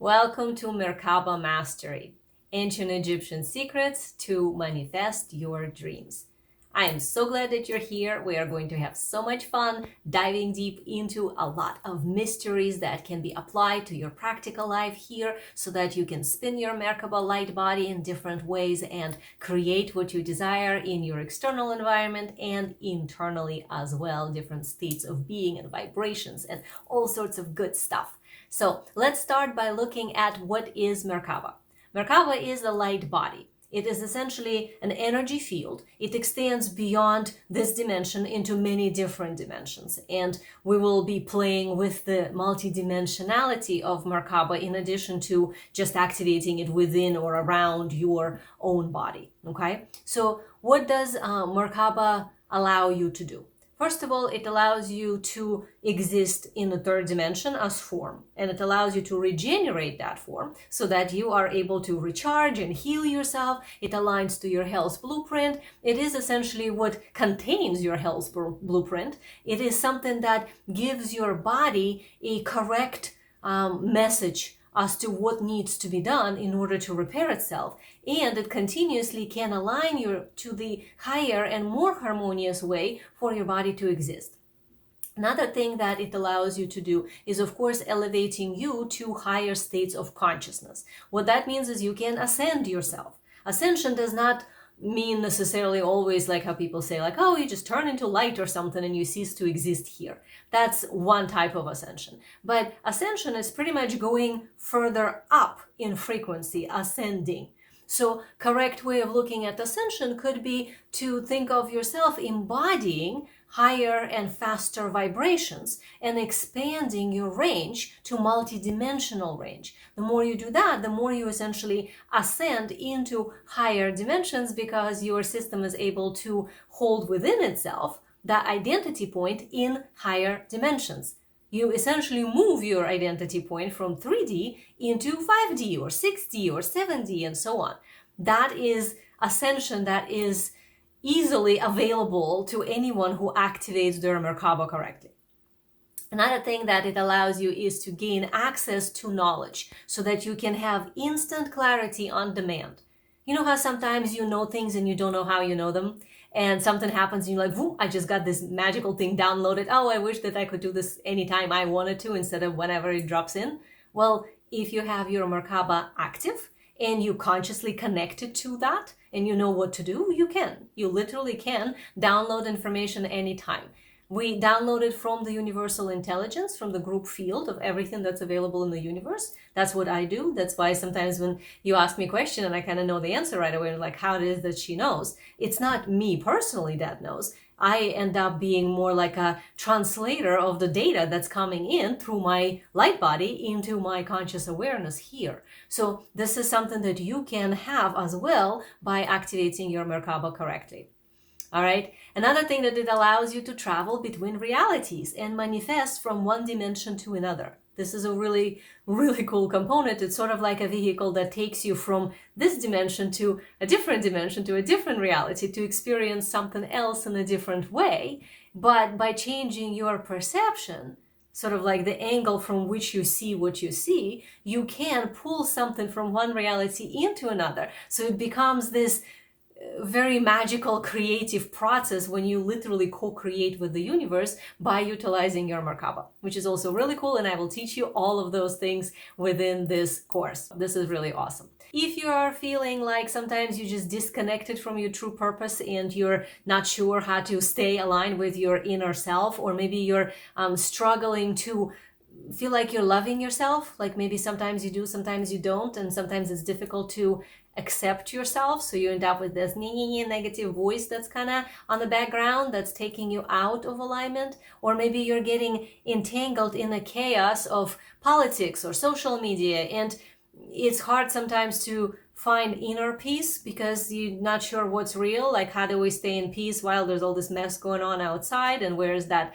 Welcome to MerKaBa Mastery, Ancient Egyptian Secrets to Manifest Your Dreams. I am so glad that you're here. We are going to have so much fun diving deep into a lot of mysteries that can be applied to your practical life here so that you can spin your MerKaBa light body in different ways and create what you desire in your external environment and internally as well, different states of being and vibrations and all sorts of good stuff. So let's start by looking at what is MerKaBa. MerKaBa is a light body. It is essentially an energy field. It extends beyond this dimension into many different dimensions. And we will be playing with the multidimensionality of MerKaBa in addition to just activating it within or around your own body. Okay? So what does MerKaBa allow you to do? First of all, it allows you to exist in the third dimension as form, and it allows you to regenerate that form so that you are able to recharge and heal yourself. It aligns to your health blueprint. It is essentially what contains your health blueprint. It is something that gives your body a correct message as to what needs to be done in order to repair itself. And it continuously can align you to the higher and more harmonious way for your body to exist. Another thing that it allows you to do is, of course, elevating you to higher states of consciousness. What that means is you can ascend yourself. Ascension does not mean necessarily always like how people say, like, oh, you just turn into light or something and you cease to exist here. That's one type of ascension. But ascension is pretty much going further up in frequency, ascending. So correct way of looking at ascension could be to think of yourself embodying higher and faster vibrations and expanding your range to multidimensional range. The more you do that, the more you essentially ascend into higher dimensions because your system is able to hold within itself that identity point in higher dimensions. You essentially move your identity point from 3D into 5D or 6D or 7D and so on. That is ascension that is easily available to anyone who activates their MerKaBa correctly. Another thing that it allows you is to gain access to knowledge so that you can have instant clarity on demand. You know how sometimes you know things and you don't know how you know them? And something happens and you're like, whoop, I just got this magical thing downloaded. Oh, I wish that I could do this anytime I wanted to instead of whenever it drops in. Well, if you have your MerKaBa active and you consciously connected to that and you know what to do, you can. You literally can download information anytime. We download it from the universal intelligence, from the group field of everything that's available in the universe. That's what I do. That's why sometimes when you ask me a question and I kind of know the answer right away, like how it is that she knows, it's not me personally that knows. I end up being more like a translator of the data that's coming in through my light body into my conscious awareness here. So this is something that you can have as well by activating your MerKaBa correctly. All right. Another thing that it allows you to travel between realities and manifest from one dimension to another. This is a really, really cool component. It's sort of like a vehicle that takes you from this dimension to a different dimension, to a different reality, to experience something else in a different way. But by changing your perception, sort of like the angle from which you see what you see, you can pull something from one reality into another. So it becomes this very magical creative process when you literally co-create with the universe by utilizing your MerKaBa, which is also really cool, and I will teach you all of those things within this course. This is really awesome. If you are feeling like sometimes you just disconnected from your true purpose and you're not sure how to stay aligned with your inner self, or maybe you're struggling to feel like you're loving yourself, like maybe sometimes you do, sometimes you don't, and sometimes it's difficult to accept yourself, so you end up with this negative voice that's kind of on the background that's taking you out of alignment, or maybe you're getting entangled in a chaos of politics or social media, and it's hard sometimes to find inner peace because you're not sure what's real. Like, how do we stay in peace while there's all this mess going on outside? And where is that,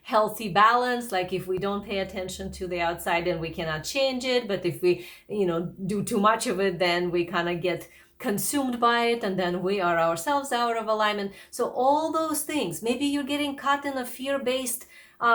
healthy balance? Like, if we don't pay attention to the outside, then we cannot change it. But if we, do too much of it, then we kind of get consumed by it, and then we are ourselves out of alignment. So all those things, maybe you're getting caught in a fear-based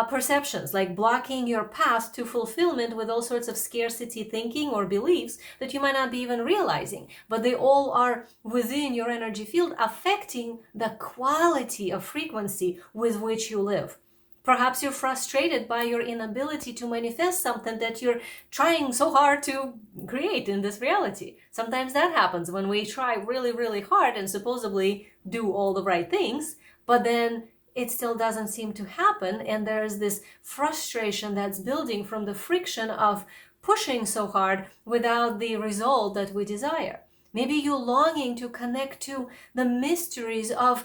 perceptions, like blocking your path to fulfillment with all sorts of scarcity thinking or beliefs that you might not be even realizing. But they all are within your energy field, affecting the quality of frequency with which you live. Perhaps you're frustrated by your inability to manifest something that you're trying so hard to create in this reality. Sometimes that happens when we try really, really hard and supposedly do all the right things, but then it still doesn't seem to happen. And there's this frustration that's building from the friction of pushing so hard without the result that we desire. Maybe you're longing to connect to the mysteries of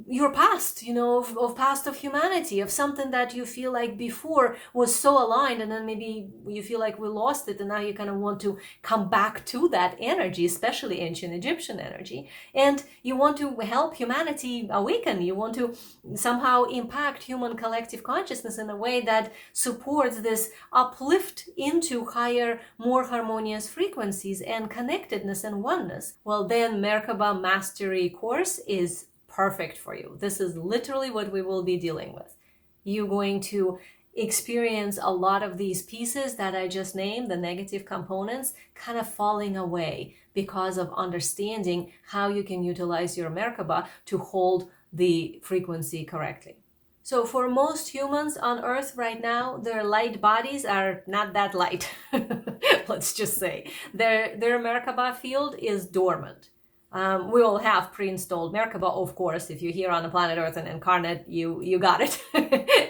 your past, of past of humanity, of something that you feel like before was so aligned, and then maybe you feel like we lost it, and now you kind of want to come back to that energy, especially ancient Egyptian energy, and you want to help humanity awaken. You want to somehow impact human collective consciousness in a way that supports this uplift into higher, more harmonious frequencies and connectedness and oneness. Well, then MerKaBa Mastery course is perfect for you. This is literally what we will be dealing with. You're going to experience a lot of these pieces that I just named, the negative components, kind of falling away because of understanding how you can utilize your MerKaBa to hold the frequency correctly. So for most humans on Earth right now, their light bodies are not that light. Let's just say their MerKaBa field is dormant. We all have pre-installed MerKaBa, of course. If you're here on the planet Earth and incarnate, you got it.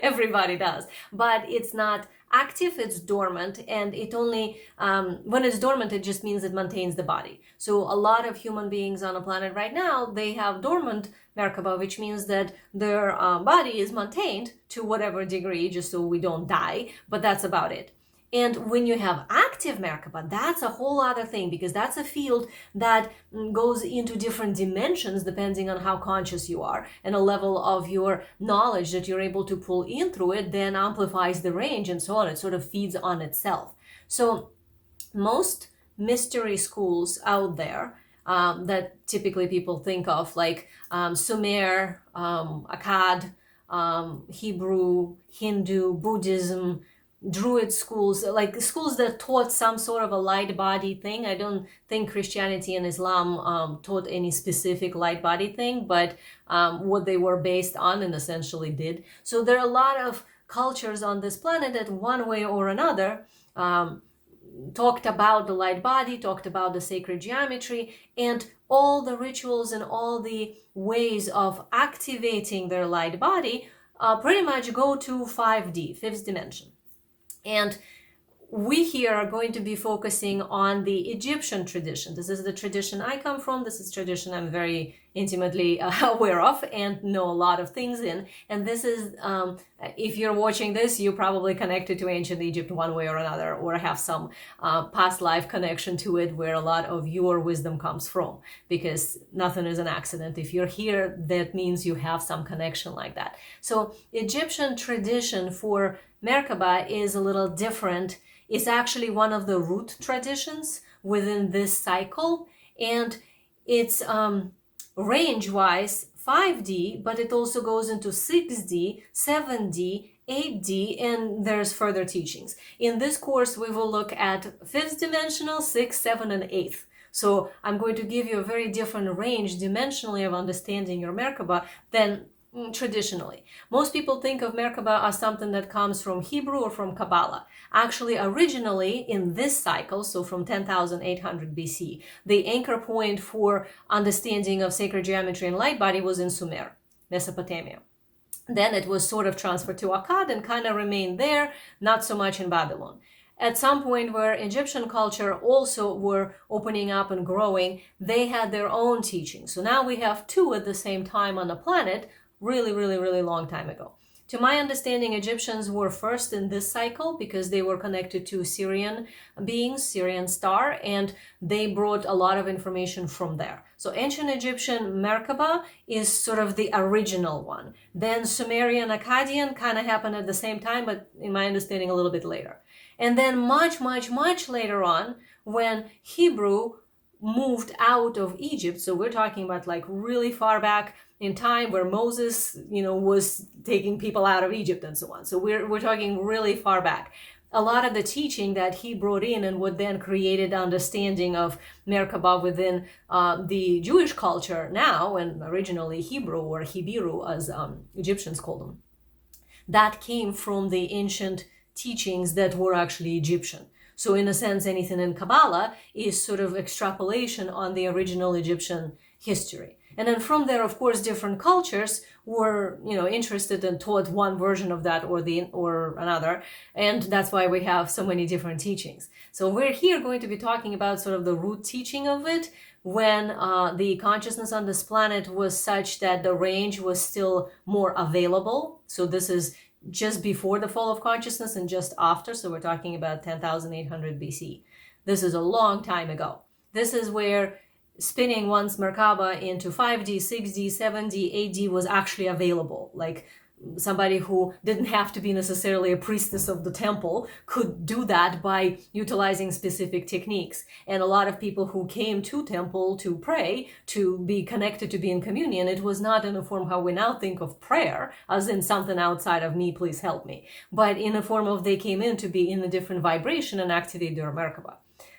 Everybody does. But it's not active, it's dormant. And it only, when it's dormant, it just means it maintains the body. So a lot of human beings on the planet right now, they have dormant MerKaBa, which means that their body is maintained to whatever degree, just so we don't die. But that's about it. And when you have active MerKaBa, that's a whole other thing, because that's a field that goes into different dimensions depending on how conscious you are, and a level of your knowledge that you're able to pull in through it then amplifies the range and so on. It sort of feeds on itself. So most mystery schools out there that typically people think of, like Sumer, Akkad, Hebrew, Hindu, Buddhism, Druid schools, like schools that taught some sort of a light body thing. I don't think Christianity and Islam taught any specific light body thing, but what they were based on and essentially did. So there are a lot of cultures on this planet that one way or another talked about the light body, talked about the sacred geometry, and all the rituals and all the ways of activating their light body pretty much go to 5D, fifth dimension. And we here are going to be focusing on the Egyptian tradition. This is the tradition I come from. This is tradition I'm very intimately aware of and know a lot of things in. And this is, if you're watching this, you're probably connected to ancient Egypt one way or another, or have some past life connection to it where a lot of your wisdom comes from, because nothing is an accident. If you're here, that means you have some connection like that. So Egyptian tradition for MerKaBa is a little different. It's actually one of the root traditions within this cycle, and it's range-wise 5D, but it also goes into 6D, 7D, 8D, and there's further teachings. In this course, we will look at 5th dimensional, 6th, 7th, and 8th. So I'm going to give you a very different range dimensionally of understanding your MerKaBa than traditionally. Most people think of MerKaBa as something that comes from Hebrew or from Kabbalah. Actually, originally in this cycle, so from 10,800 BC, the anchor point for understanding of sacred geometry and light body was in Sumer, Mesopotamia. Then it was sort of transferred to Akkad and kind of remained there, not so much in Babylon. At some point where Egyptian culture also were opening up and growing, they had their own teachings. So now we have two at the same time on the planet, really, really, really long time ago. To my understanding, Egyptians were first in this cycle because they were connected to Syrian beings, Syrian star, and they brought a lot of information from there. So ancient Egyptian MerKaBa is sort of the original one. Then Sumerian, Akkadian kind of happened at the same time, but in my understanding a little bit later. And then much, much, much later on, when Hebrew moved out of Egypt, so we're talking about like really far back, in time where Moses, was taking people out of Egypt and so on. So we're talking really far back. A lot of the teaching that he brought in and what then created understanding of MerKaBa within the Jewish culture now, and originally Hebrew or Hibiru as Egyptians called them, that came from the ancient teachings that were actually Egyptian. So in a sense, anything in Kabbalah is sort of extrapolation on the original Egyptian history. And then from there, of course, different cultures were, interested and taught one version of that or another. And that's why we have so many different teachings. So we're here going to be talking about sort of the root teaching of it, when the consciousness on this planet was such that the range was still more available. So this is just before the fall of consciousness and just after. So we're talking about 10,800 BC. This is a long time ago. This is where spinning one's MerKaBa into 5D, 6D, 7D, 8D was actually available. Like somebody who didn't have to be necessarily a priestess of the temple could do that by utilizing specific techniques. And a lot of people who came to temple to pray, to be connected, to be in communion, it was not in a form how we now think of prayer, as in something outside of me, please help me, but in a form of they came in to be in a different vibration and activate their MerKaBa.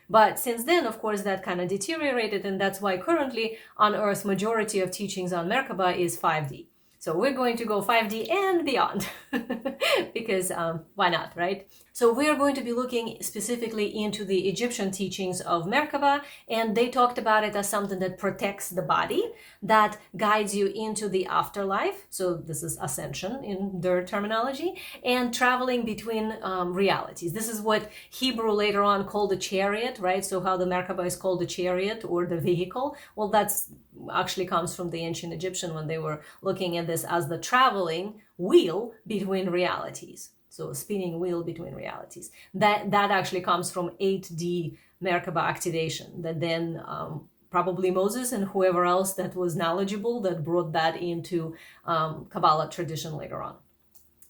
But since then, of course, that kind of deteriorated, and that's why currently on Earth, majority of teachings on MerKaBa is 5D. So we're going to go 5D and beyond because why not, right? So we're going to be looking specifically into the Egyptian teachings of MerKaBa, and they talked about it as something that protects the body, that guides you into the afterlife. So this is ascension in their terminology, and traveling between realities. This is what Hebrew later on called a chariot, right? So how the MerKaBa is called the chariot or the vehicle. Well, that's actually comes from the ancient Egyptian when they were looking at this as the traveling wheel between realities. So a spinning wheel between realities. That actually comes from 8D MerKaBa activation that then probably Moses and whoever else that was knowledgeable that brought that into Kabbalah tradition later on.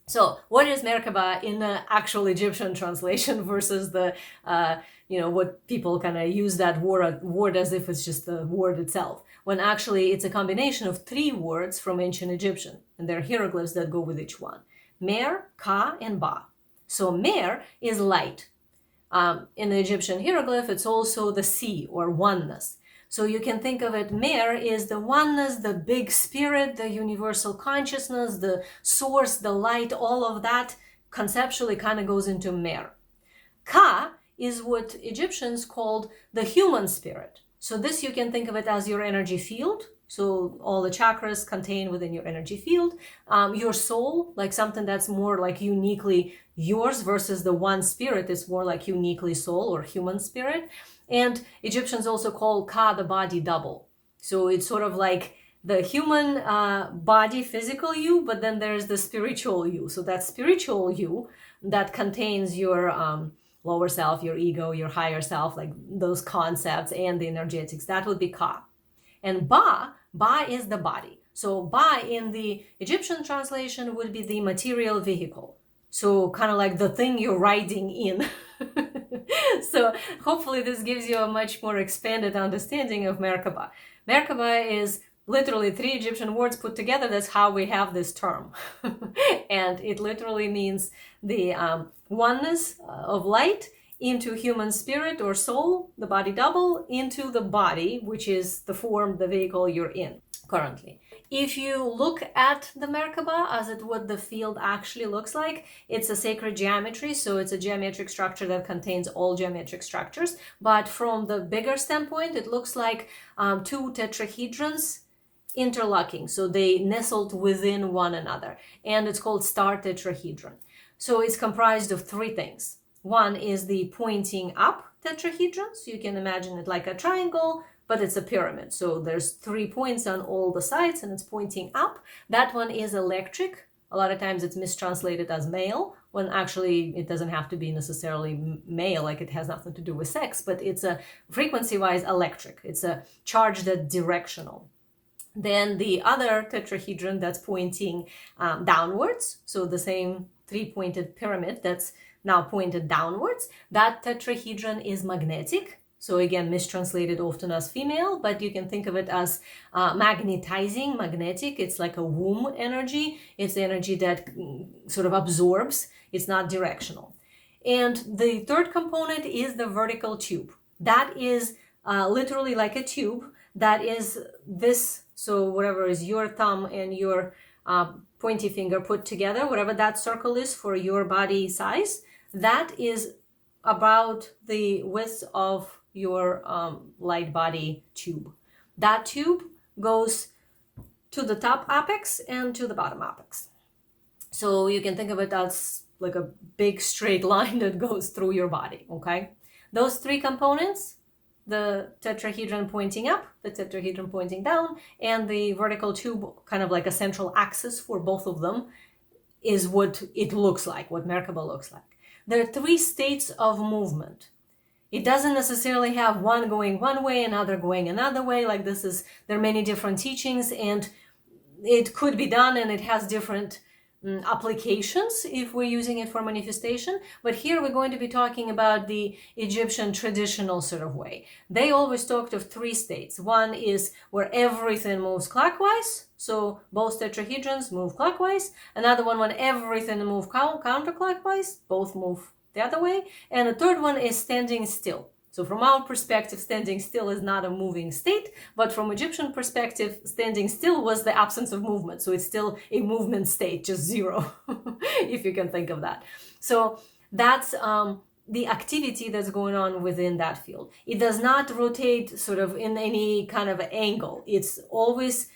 So what is MerKaBa in the actual Egyptian translation versus the, what people kind of use that word as if it's just the word itself, when actually it's a combination of 3 words from ancient Egyptian, and there are hieroglyphs that go with each one. Mer, Ka, and Ba. So Mer is light. In the Egyptian hieroglyph, it's also the sea or oneness. So you can think of it, Mer is the oneness, the big spirit, the universal consciousness, the source, the light, all of that conceptually kind of goes into Mer. Ka is what Egyptians called the human spirit. So this you can think of it as your energy field. So all the chakras contained within your energy field. Your soul, like something that's more like uniquely yours versus the one spirit is more like uniquely soul or human spirit. And Egyptians also call Ka the body double. So it's sort of like the human body, physical you, but then there's the spiritual you. So that spiritual you that contains your lower self, your ego, your higher self, like those concepts and the energetics, that would be Ka. And Ba is the body. So Ba in the Egyptian translation would be the material vehicle. So kind of like the thing you're riding in. So hopefully this gives you a much more expanded understanding of MerKaBa. MerKaBa is literally 3 Egyptian words put together. That's how we have this term. And it literally means the oneness of light into human spirit or soul, the body double, into the body, which is the form, the vehicle you're in currently. If you look at the MerKaBa as what the field actually looks like, it's a sacred geometry, so it's a geometric structure that contains all geometric structures. But from the bigger standpoint, it looks like 2 tetrahedrons interlocking, so they nestled within one another, and it's called star tetrahedron. So it's comprised of 3 things. One is the pointing up tetrahedron, so you can imagine it like a triangle, but it's a pyramid. So there's 3 points on all the sides and it's pointing up. That one is electric. A lot of times it's mistranslated as male, when actually it doesn't have to be necessarily male, like it has nothing to do with sex, but it's a frequency-wise electric. It's a charge that's directional. Then the other tetrahedron that's pointing downwards, so the same 3-pointed pyramid that's now pointed downwards, that tetrahedron is magnetic. So again, mistranslated often as female, but you can think of it as magnetizing, magnetic. It's like a womb energy. It's the energy that sort of absorbs. It's not directional. And the third component is the vertical tube. That is literally like a tube. That is this, so whatever is your thumb and your pointy finger put together, whatever that circle is for your body size, that is about the width of your light body tube. That tube goes to the top apex and to the bottom apex. So you can think of it as like a big straight line that goes through your body, okay? Those three components, the tetrahedron pointing up, the tetrahedron pointing down, and the vertical tube, kind of like a central axis for both of them, is what it looks like, what MerKaBa looks like. There are three states of movement. It doesn't necessarily have one going one way, another going another way. Like there are many different teachings, and it could be done, and it has different applications if we're using it for manifestation. But here we're going to be talking about the Egyptian traditional sort of way. They always talked of three states. One is where everything moves clockwise, so both tetrahedrons move clockwise. Another one when everything moves counterclockwise, both move the other way. And the third one is standing still. So from our perspective, standing still is not a moving state, but from Egyptian perspective, standing still was the absence of movement. So it's still a movement state, just zero, if you can think of that. So that's the activity that's going on within that field. It does not rotate sort of in any kind of angle. It's always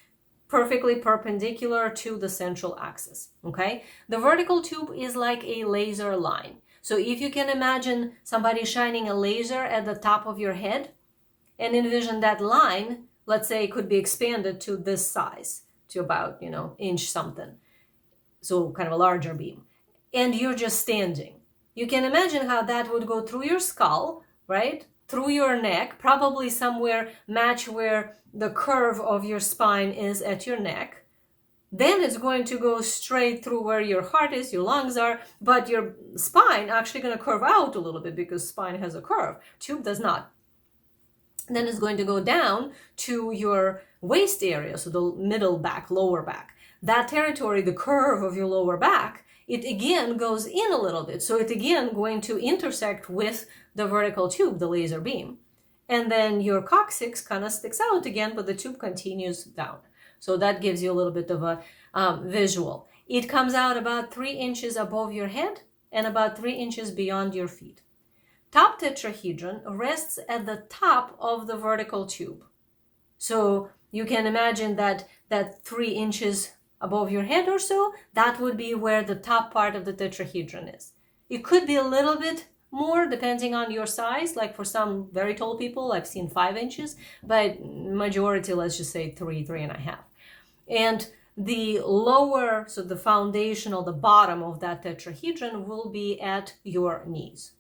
perfectly perpendicular to the central axis, okay? The vertical tube is like a laser line. So if you can imagine somebody shining a laser at the top of your head and envision that line, let's say it could be expanded to this size, to about, inch something. So kind of a larger beam. And you're just standing. You can imagine how that would go through your skull, right? Through your neck, probably somewhere match where the curve of your spine is at your neck. Then it's going to go straight through where your heart is, your lungs are, but your spine actually going to curve out a little bit because spine has a curve. Tube does not. Then it's going to go down to your waist area, so the middle back, lower back. That territory, the curve of your lower back, it again goes in a little bit. So it's again going to intersect with the vertical tube, the laser beam. And then your coccyx kind of sticks out again, but the tube continues down. So that gives you a little bit of a visual. It comes out about 3 inches above your head and about 3 inches beyond your feet. Top tetrahedron rests at the top of the vertical tube. So you can imagine that 3 inches above your head or so, that would be where the top part of the tetrahedron is. It could be a little bit more depending on your size. Like for some very tall people, I've seen 5 inches, but majority, let's just say 3.5. And the lower, so the foundational, the bottom of that tetrahedron will be at your knees.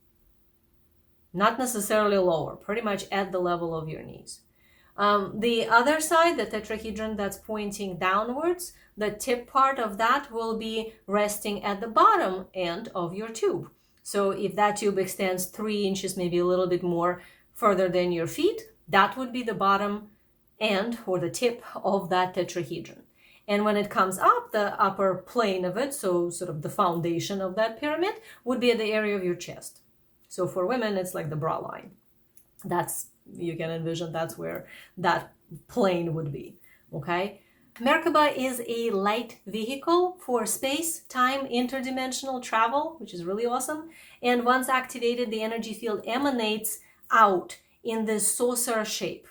Not necessarily lower, pretty much at the level of your knees. The other side, the tetrahedron that's pointing downwards, the tip part of that will be resting at the bottom end of your tube. So if that tube extends 3 inches, maybe a little bit more further than your feet, that would be the bottom end or the tip of that tetrahedron. And when it comes up, the upper plane of it, so sort of the foundation of that pyramid, would be at the area of your chest. So for women, it's like the bra line. You can envision that's where that plane would be, okay? MerKaBa is a light vehicle for space-time interdimensional travel, which is really awesome. And once activated, the energy field emanates out in this saucer shape.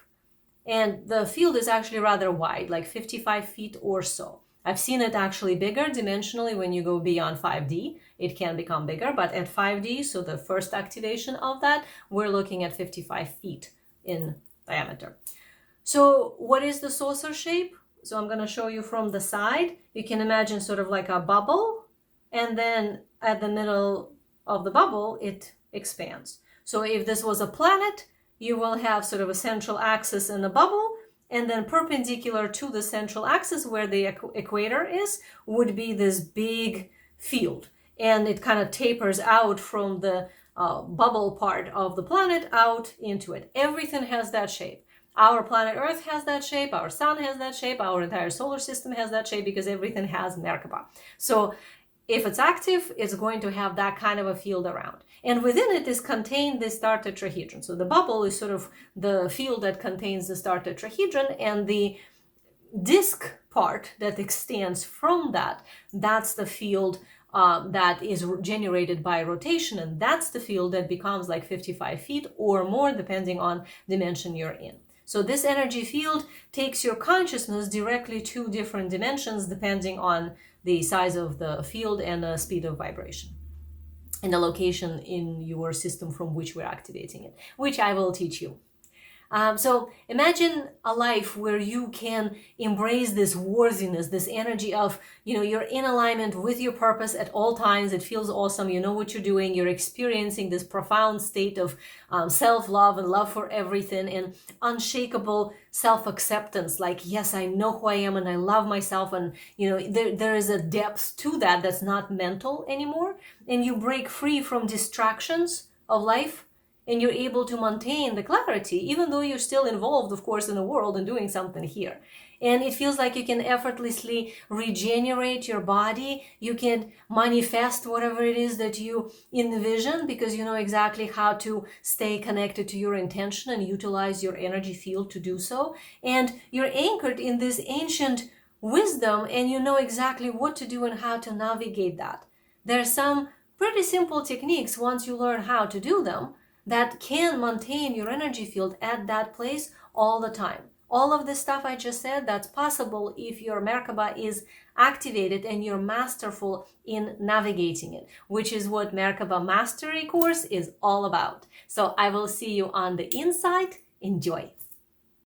And the field is actually rather wide, like 55 feet or so. I've seen it actually bigger dimensionally when you go beyond 5D. It can become bigger, but at 5D, so the first activation of that, we're looking at 55 feet in diameter. So what is the saucer shape? So I'm going to show you from the side. You can imagine sort of like a bubble, and then at the middle of the bubble, it expands. So if this was a planet, you will have sort of a central axis in the bubble, and then perpendicular to the central axis where the equator is would be this big field. And it kind of tapers out from the bubble part of the planet out into it. Everything has that shape. Our planet Earth has that shape, our sun has that shape, our entire solar system has that shape, because everything has MerKaBa. So if it's active, it's going to have that kind of a field around. And within it is contained the star tetrahedron. So the bubble is sort of the field that contains the star tetrahedron, and the disk part that extends from that, that's the field that is generated by rotation, and that's the field that becomes like 55 feet or more, depending on dimension you're in. So this energy field takes your consciousness directly to different dimensions, depending on the size of the field and the speed of vibration, and the location in your system from which we're activating it, which I will teach you. So imagine a life where you can embrace this worthiness, this energy of, you're in alignment with your purpose at all times. It feels awesome. You know what you're doing. You're experiencing this profound state of self-love and love for everything, and unshakable self-acceptance. Like, yes, I know who I am and I love myself. And, there is a depth to that that's not mental anymore. And you break free from distractions of life, and you're able to maintain the clarity, even though you're still involved, of course, in the world and doing something here. And it feels like you can effortlessly regenerate your body. You can manifest whatever it is that you envision, because you know exactly how to stay connected to your intention and utilize your energy field to do so. And you're anchored in this ancient wisdom, and you know exactly what to do and how to navigate that. There are some pretty simple techniques, once you learn how to do them, that can maintain your energy field at that place all the time. All of the stuff I just said, that's possible if your MerKaBa is activated and you're masterful in navigating it, which is what MerKaBa Mastery course is all about. So I will see you on the inside. Enjoy.